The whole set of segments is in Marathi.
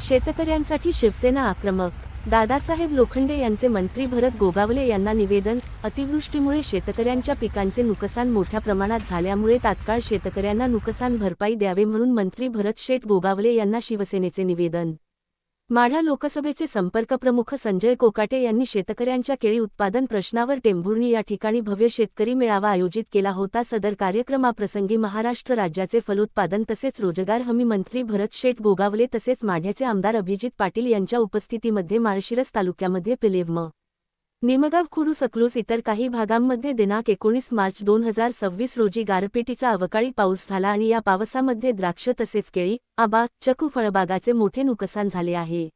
शेतकऱ्यांसाठी शिवसेना आक्रमक. दादासाहेब लोखंडे यांचे मंत्री भरत गोगावले यांना निवेदन. अतिवृष्टीमुळे शेतकऱ्यांच्या पिकांचे नुकसान मोठ्या प्रमाणात झाल्यामुळे तात्काळ शेतकऱ्यांना नुकसान भरपाई द्यावे म्हणून मंत्री भरत शेठ गोगावले यांना शिवसेनेचे निवेदन. माढा लोकसभेचे संपर्क प्रमुख संजय कोकाटे यांनी शेतकऱ्यांच्या केळी उत्पादन प्रश्नावर टेंभुर्णी या ठिकाणी भव्य शेतकरी मेळावा आयोजित केला होता. सदर कार्यक्रमाप्रसंगी महाराष्ट्र राज्याचे फलोत्पादन तसेच रोजगार हमी मंत्री भरत शेठ गोगावले तसेच माढ्याचे आमदार अभिजित पाटील यांच्या उपस्थितीमध्ये माळशिरस तालुक्यामध्ये पिलेव्म, निमगाव, खुडूस, अकलूज इतर काही भागांमध्ये दिनांक 19 मार्च 2026 रोजी गारपिटीचा अवकाळी पाऊस झाला आणि या पावसामध्ये द्राक्ष तसेच केळी, आंबा, चिकू फळबागाचे मोठे नुकसान झाले आहे.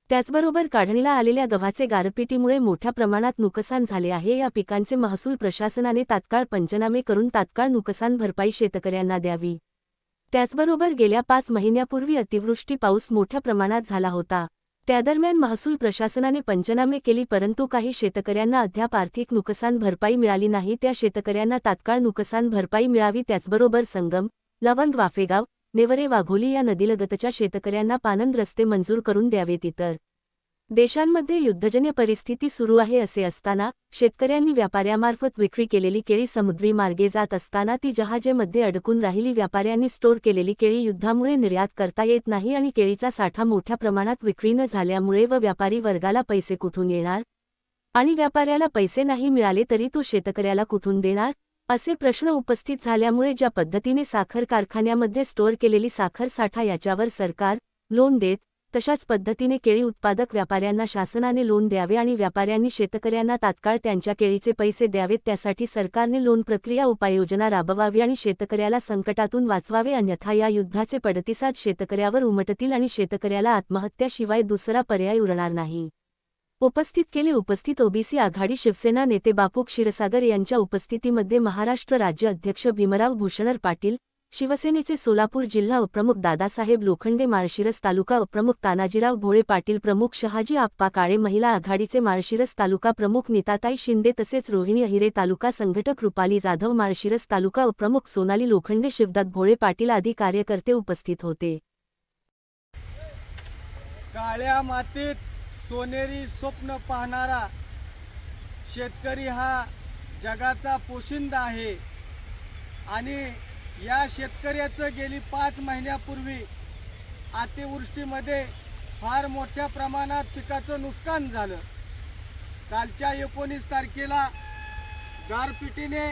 त्याचबरोबर काढणीला आलेल्या गव्हाचे गारपिटीमुळे मोठ्या प्रमाणात नुकसान झाले आहे. या पिकांचे महसूल प्रशासनाने तात्काळ पंचनामे करून तात्काळ नुकसान भरपाई शेतकऱ्यांना द्यावी. त्याचबरोबर गेल्या 5 महिन्यापूर्वी अतिवृष्टी पाऊस मोठ्या प्रमाणात झाला होता. त्यादरम्यान महसूल प्रशासनाने पंचनामे केली परंतु काही शेतकऱ्यांना अद्याप आर्थिक नुकसान भरपाई मिळाली नाही. त्या शेतकऱ्यांना तात्काळ नुकसान भरपाई मिळावी. त्याचबरोबर संगम, लवंग, वाफेगाव, नेवरे, वाघोली या नदीलगतच्या शेतकऱ्यांना पाणंद रस्ते मंजूर करून द्यावेत. इतर देशांमध्ये युद्धजन्य परिस्थिती सुरू आहे असे असताना शेतकऱ्यांनी व्यापाऱ्यामार्फत विक्री केलेली केळी समुद्री मार्गे जात असताना ती जहाजेमध्ये अडकून राहिली. व्यापाऱ्यांनी स्टोअर केलेली केळी युद्धामुळे निर्यात करता येत नाही आणि केळीचा साठा मोठ्या प्रमाणात विक्री न झाल्यामुळे व व्यापारी वर्गाला पैसे कुठून येणार आणि व्यापाऱ्याला पैसे नाही मिळाले तरी तो शेतकऱ्याला कुठून देणार असे प्रश्न उपस्थित झाल्यामुळे ज्या पद्धतीने साखर कारखान्यामध्ये स्टोअर केलेली साखर साठा याच्यावर सरकार लोन देत तशाच पद्धतीने केळी उत्पादक व्यापाऱ्यांना शासनाने लोन द्यावे आणि व्यापाऱ्यांनी शेतकऱ्यांना तात्काळ त्यांच्या केळीचे पैसे द्यावेत. त्यासाठी सरकारने लोन प्रक्रिया उपाययोजना राबवावी आणि शेतकऱ्याला संकटातून वाचवावे, अन्यथा या युद्धाचे पडतिसाद शेतकऱ्यावर उमटतील आणि शेतकऱ्याला आत्महत्याशिवाय दुसरा पर्याय उरणार नाही. उपस्थित ओबीसी आघाडी शिवसेना नेते बापू क्षीरसागर यांच्या उपस्थितीमध्ये महाराष्ट्र राज्य अध्यक्ष भीमराव भूषणर पाटील, शिवसेनेचे सोलापूर जिल्हा उपप्रमुख दादासाहेब लोखंडे, माळशिरस तालुका उपप्रमुख तानाजीराव भोळे पाटील, प्रमुख शहाजी आप्पा काळे, महिला आघाडीचे माळशिरस तालुका प्रमुख नीताताई शिंदे तसेच रोहिणी अहिरे, तालुका संघटक रुपाली जाधव, माळशिरस तालुका उपप्रमुख सोनाली लोखंडे, शिवदत्त भोळे पाटील आदी कार्यकर्ते उपस्थित होते. काळ्या मातीत सोनेरी स्वप्न पाहणारा शेतकरी हा जगाचा पोशिंदा आहे आणि या शेतकऱ्याचं गेली 5 महिन्यापूर्वी अतिवृष्टीमध्ये फार मोठ्या प्रमाणात पिकाचं नुकसान झालं. कालच्या 19 तारखेला गारपिटीने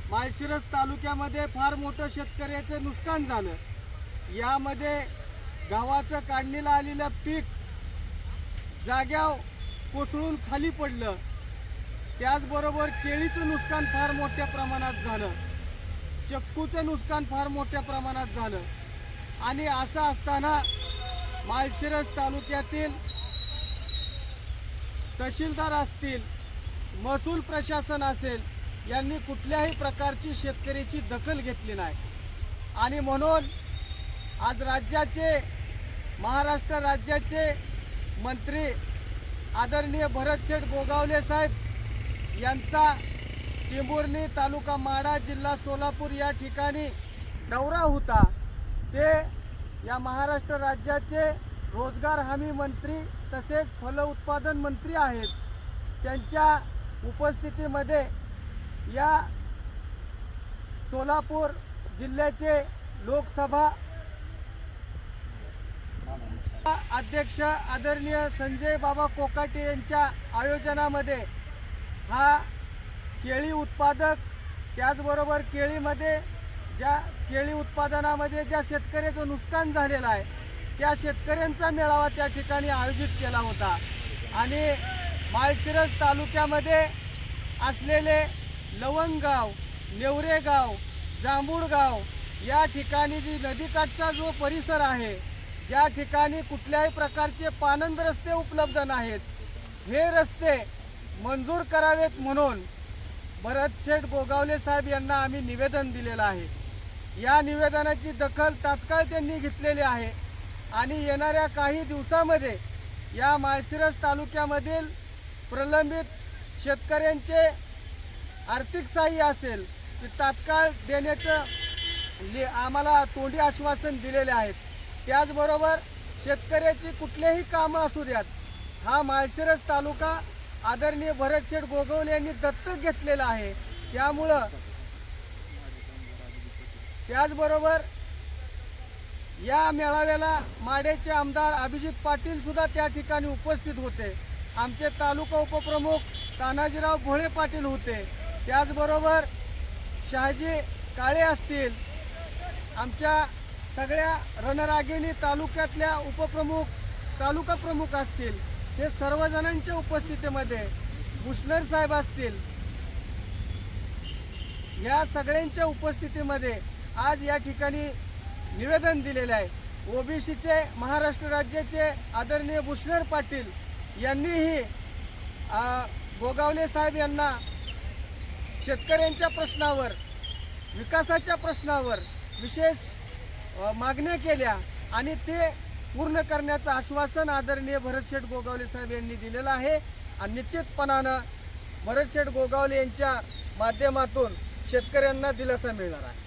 माळशिरस तालुक्यामध्ये फार मोठं शेतकऱ्याचं नुकसान झालं. यामध्ये गव्हाचं काढणीला आलेलं पीक जाग्यावर कोसळून खाली पडलं. त्याचबरोबर केळीचं नुकसान फार मोठ्या प्रमाणात झालं, चक्कूचं नुकसान फार मोठ्या प्रमाणात झालं आणि असं असताना माळशिरस तालुक्यातील तहसीलदार असतील, महसूल प्रशासन असेल, यांनी कुठल्याही प्रकारची शेतकऱ्याची दखल घेतली नाही आणि म्हणून आज महाराष्ट्र राज्याचे मंत्री आदरणीय भरत शेठ गोगावले साहेब यांचा टेंभुर्णी तालुका माढा जिल्हा सोलापूर या ठिकाणी दौरा होता. ते या महाराष्ट्र राज्याचे रोजगार हमी मंत्री तसेच फल उत्पादन मंत्री आहेत. त्यांच्या उपस्थितीमध्ये या सोलापूर जिल्ह्याचे लोकसभा अध्यक्ष आदरणीय संजय बाबा कोकाटे यांच्या आयोजनामध्ये हा केळी उत्पादक त्याचबरोबर केळी उत्पादनामध्ये ज्या शेतकऱ्याचं नुकसान झालेलं आहे त्या शेतकऱ्यांचा मेळावा त्या ठिकाणी आयोजित केला होता आणि माळशिरस तालुक्यामध्ये असलेले लवंगगाव, नेवरेगाव, जांभूळगाव या ठिकाणी जी नदीकाठचा जो परिसर आहे, ज्या ठिकाणी कुठल्याही प्रकारचे पाणंद रस्ते उपलब्ध नाहीत, हे रस्ते मंजूर करावेत म्हणून भरत शेठ गोगावले साहेब यांना आम्ही निवेदन दिलेलं आहे. या निवेदनाची दखल तात्काळ त्यांनी घेतलेली आहे आणि येणाऱ्या काही दिवसामध्ये या माळशिरस तालुक्यामधील प्रलंबित शेतकऱ्यांचे आर्थिक सहाय्य असेल ते तात्काळ देण्याचं आम्हाला तोंडी आश्वासन दिलेले आहेत. त्याचबरोबर शेतकऱ्याची कुठलेही कामं असू द्यात, हा माळशिरस तालुका आदरणीय भरतशेठ गोगावले यांनी दत्तक घेतलेला आहे. त्याचबरोबर या मेळाव्याला माढ्याचे आमदार अभिजित पाटील सुद्धा त्या ठिकाणी उपस्थित होते. आमचे तालुका उपप्रमुख तानाजीराव भोळे पाटील होते. त्याचबरोबर शहाजी काळे असतील, आमच्या सगळ्या रणरागिणी तालुक्यातल्या तालुका प्रमुख असतील, हे सर्वजणांच्या उपस्थितीमध्ये भुसनर साहेब असतील, या सगळ्यांच्या उपस्थितीमध्ये आज या ठिकाणी निवेदन दिलेले आहे. ओबीसीचे महाराष्ट्र राज्याचे आदरणीय भुसनर पाटील यांनीही गोगावले साहेब यांना शेतकऱ्यांच्या प्रश्नावर, विकासाच्या प्रश्नावर विशेष मागण्या केल्या आणि ते पूर्ण करण्याचं आश्वासन आदरणीय भरतशेठ गोगावले साहेब यांनी दिलेलं आहे. आणि निश्चितपणानं भरतशेठ गोगावले यांच्या माध्यमातून शेतकऱ्यांना दिलासा मिळणार आहे.